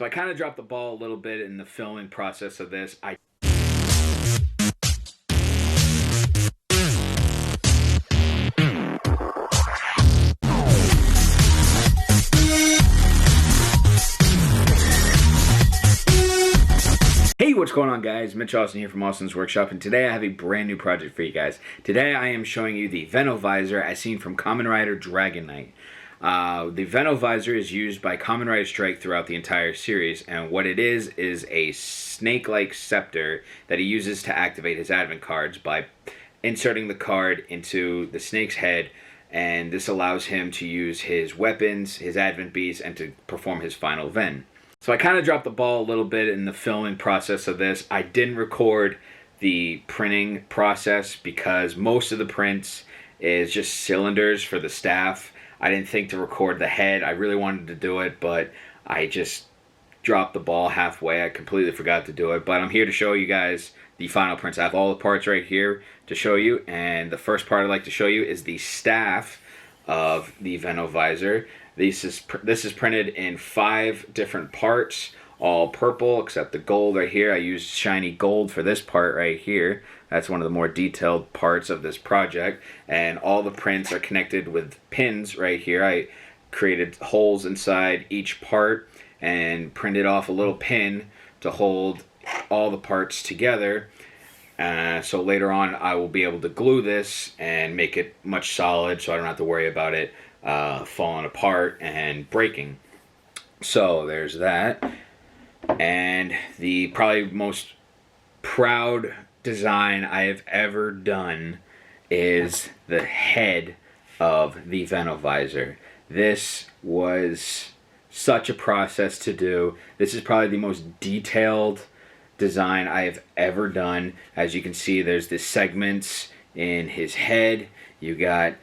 So I kind of dropped the ball a little bit in the filming process of this. Hey, what's going on, guys? Mitch Austin here from Austin's Workshop, and today I have a brand new project for you guys. Today I am showing you the Venovisor as seen from Kamen Rider Dragon Knight. The Venovisor is used by Kamen Rider Strike throughout the entire series, and what it is a snake-like scepter that he uses to activate his advent cards by inserting the card into the snake's head, and this allows him to use his weapons, his advent beasts, and to perform his final Ven. So I kind of dropped the ball a little bit in the filming process of this. I didn't record the printing process because most of the prints is just cylinders for the staff. I didn't think to record the head. I really wanted to do it, but I just dropped the ball halfway. I completely forgot to do it, but I'm here to show you guys the final prints. I have all the parts right here to show you, and the first part I'd like to show you is the staff of the Venovisor. This is printed in 5 different parts, all purple except the gold right here. I used shiny gold for this part right here. That's one of the more detailed parts of this project, and all the prints are connected with pins right here. I created holes inside each part and printed off a little pin to hold all the parts together. So later on I will be able to glue this and make it much solid so I don't have to worry about it falling apart and breaking. So there's that. And the probably most proud design I have ever done is the head of the Venovisor. This was such a process to do. This is probably the most detailed design I have ever done. As you can see, there's the segments in his head. You got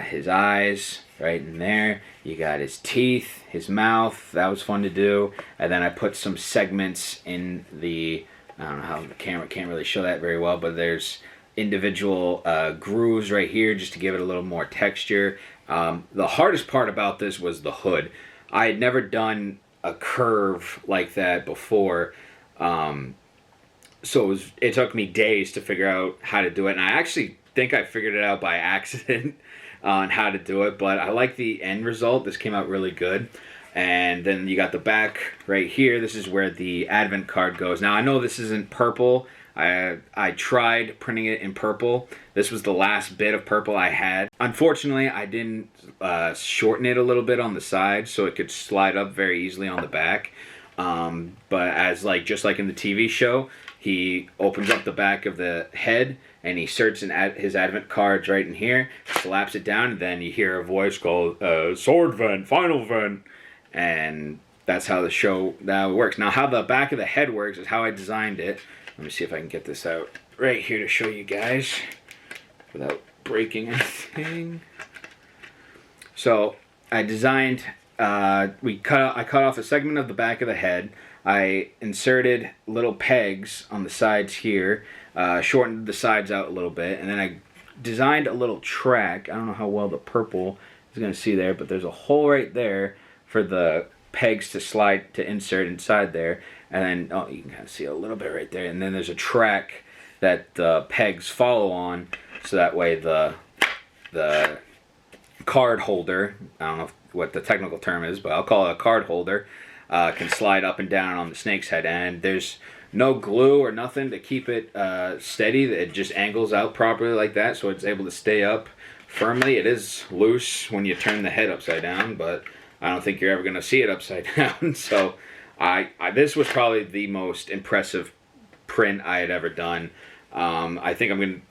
his eyes right in there. You got his teeth, his mouth. That was fun to do. And then I put some segments in the, I don't know how the camera can't really show that very well, but there's individual grooves right here just to give it a little more texture. The hardest part about this was the hood. I had never done a curve like that before. So it took me days to figure out how to do it, and I actually think I figured it out by accident on how to do it, but I like the end result. This came out really good. And then you got the back right here. This is where the advent card goes. Now I know this isn't purple. I tried printing it in purple. This was the last bit of purple I had. Unfortunately, I didn't shorten it a little bit on the side so it could slide up very easily on the back. But as just like in the TV show, he opens up the back of the head and he inserts his advent cards right in here, slaps it down, and then you hear a voice called Sword Ven, Final Ven, and that's how the show now works. Now how the back of the head works is how I designed it. Let me see if I can get this out right here to show you guys without breaking anything. So I designed, I cut off a segment of the back of the head. I inserted little pegs on the sides here, shortened the sides out a little bit, and then I designed a little track. I don't know how well the purple is going to see there, but there's a hole right there for the pegs to slide to insert inside there. And then, oh, you can kind of see a little bit right there. And then there's a track that the pegs follow on, so that way the card holder, I don't know what the technical term is, but I'll call it a card holder, can slide up and down on the snake's head. And there's no glue or nothing to keep it steady. It just angles out properly like that, so it's able to stay up firmly. It is loose when you turn the head upside down, but I don't think you're ever going to see it upside down. So this was probably the most impressive print I had ever done. I think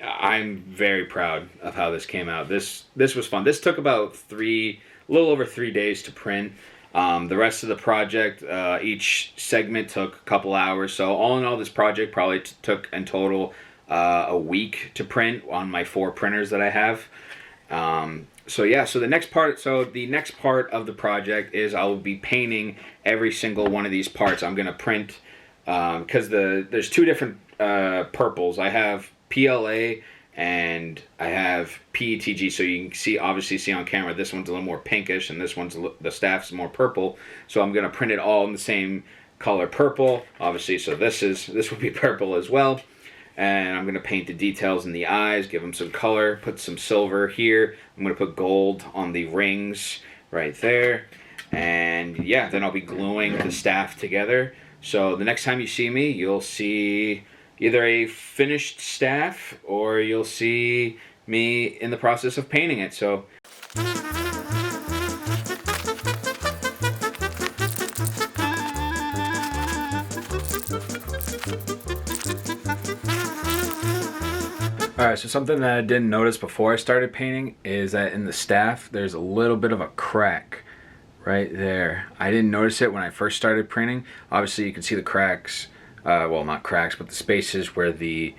I'm very proud of how this came out. This was fun. This took about a little over 3 days to print. The rest of the project, each segment took a couple hours. So all in all, this project probably took in total a week to print on my 4 printers that I have. So yeah, the next part of the project is I will be painting every single one of these parts. I'm going to print, because there's 2 different purples. I have PLA and I have PETG, so you can see, obviously see on camera, this one's a little more pinkish, and this one's, the staff's more purple. So I'm gonna print it all in the same color purple, obviously, so this would be purple as well. And I'm gonna paint the details in the eyes, give them some color, put some silver here. I'm gonna put gold on the rings right there. And yeah, then I'll be gluing the staff together. So the next time you see me, you'll see either a finished staff or you'll see me in the process of painting it. So alright, so something that I didn't notice before I started painting is that in the staff there's a little bit of a crack right there. I didn't notice it when I first started printing. Obviously you can see the cracks, well, not cracks, but the spaces where the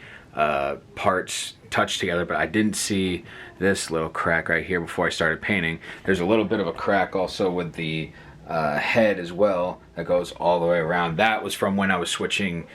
parts touch together, but I didn't see this little crack right here before I started painting. There's a little bit of a crack also with the head as well that goes all the way around. That was from when I was switching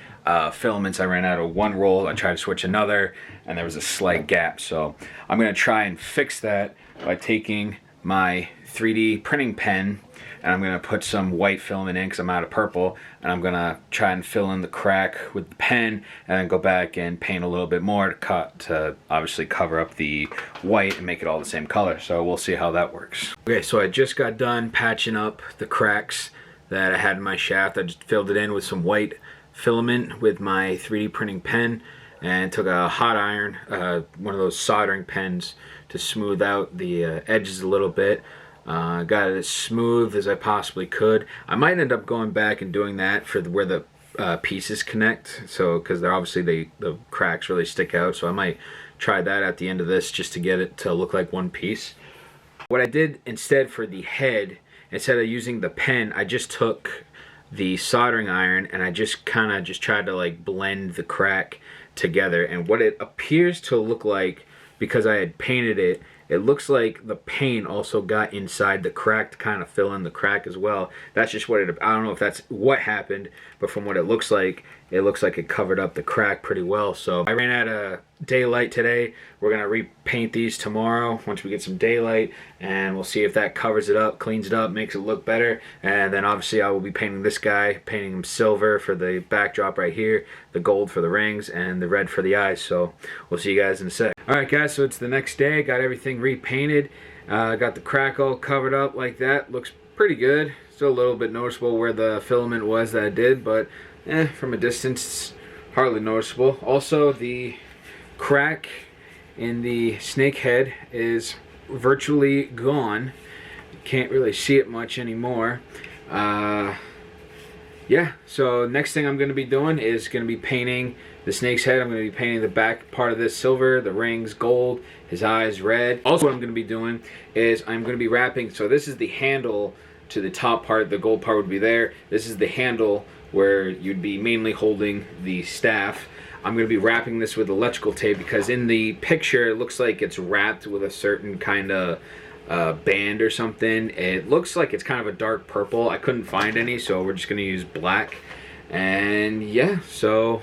filaments. I ran out of one roll, I tried to switch another, and there was a slight gap. So I'm going to try and fix that by taking my 3D printing pen, and I'm going to put some white filament in because I'm out of purple, and I'm going to try and fill in the crack with the pen, and then go back and paint a little bit more to obviously cover up the white and make it all the same color. So we'll see how that works. Okay, so I just got done patching up the cracks that I had in my shaft. I just filled it in with some white filament with my 3D printing pen, and took a hot iron, one of those soldering pens, to smooth out the edges a little bit. Got it as smooth as I possibly could. I might end up going back and doing that for where the pieces connect, so because they're obviously the cracks really stick out, so I might try that at the end of this just to get it to look like one piece. What I did instead for the head, instead of using the pen, I just took the soldering iron and I just kind of tried to like blend the crack together, and what it appears to look like, because I had painted it, it looks like the paint also got inside the crack to kind of fill in the crack as well. That's just what it, I don't know if that's what happened, but from what it looks like it covered up the crack pretty well. So I ran out of daylight today. We're gonna repaint these tomorrow once we get some daylight, and we'll see if that covers it up, cleans it up, makes it look better. And then obviously I will be painting this guy, painting him silver for the backdrop right here, the gold for the rings, and the red for the eyes. So we'll see you guys in a sec. Alright guys, so it's the next day. Got everything repainted. Got the crack all covered up like that. Looks pretty good. Still a little bit noticeable where the filament was that I did, but from a distance it's hardly noticeable. Also, the crack in the snake head is virtually gone. You can't really see it much anymore. Yeah, so next thing I'm going to be doing is going to be painting the snake's head. I'm going to be painting the back part of this silver, the rings gold, his eyes red. Also what I'm going to be doing is I'm going to be wrapping, so this is the handle to the top part, the gold part would be there. This is the handle where you'd be mainly holding the staff. I'm going to be wrapping this with electrical tape because in the picture it looks like it's wrapped with a certain kind of band or something. It looks like it's kind of a dark purple. I couldn't find any, so we're just going to use black. And yeah, so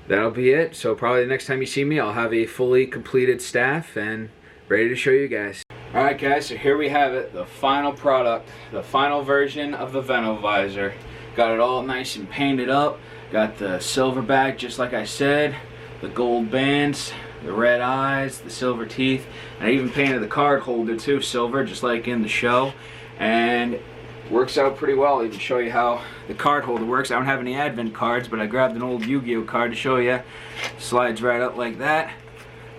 that'll be it. So probably the next time you see me, I'll have a fully completed staff and ready to show you guys. Alright guys, so here we have it, the final product, the final version of the Venovisor. Got it all nice and painted up. Got the silver back just like I said, the gold bands, the red eyes, the silver teeth, and I even painted the card holder too silver, just like in the show, and works out pretty well. I'll even show you how the card holder works. I don't have any advent cards, but I grabbed an old Yu-Gi-Oh card to show you. Slides right up like that.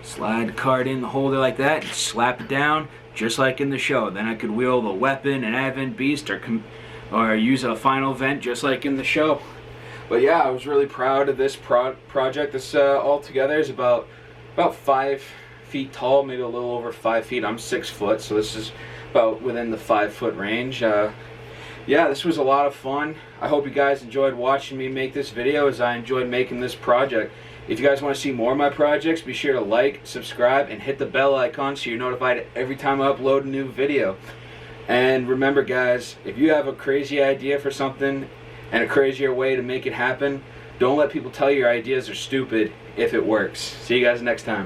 Slide the card in the holder like that, and slap it down just like in the show. Then I could wield a weapon, an advent beast, or use a final vent just like in the show. But yeah, I was really proud of this project. This all together is about 5 feet tall, maybe a little over 5 feet. I'm 6 foot, so this is about within the 5 foot range. Yeah, this was a lot of fun. I hope you guys enjoyed watching me make this video as I enjoyed making this project. If you guys want to see more of my projects, be sure to like, subscribe, and hit the bell icon so you're notified every time I upload a new video. And remember guys, if you have a crazy idea for something and a crazier way to make it happen, don't let people tell you your ideas are stupid if it works. See you guys next time.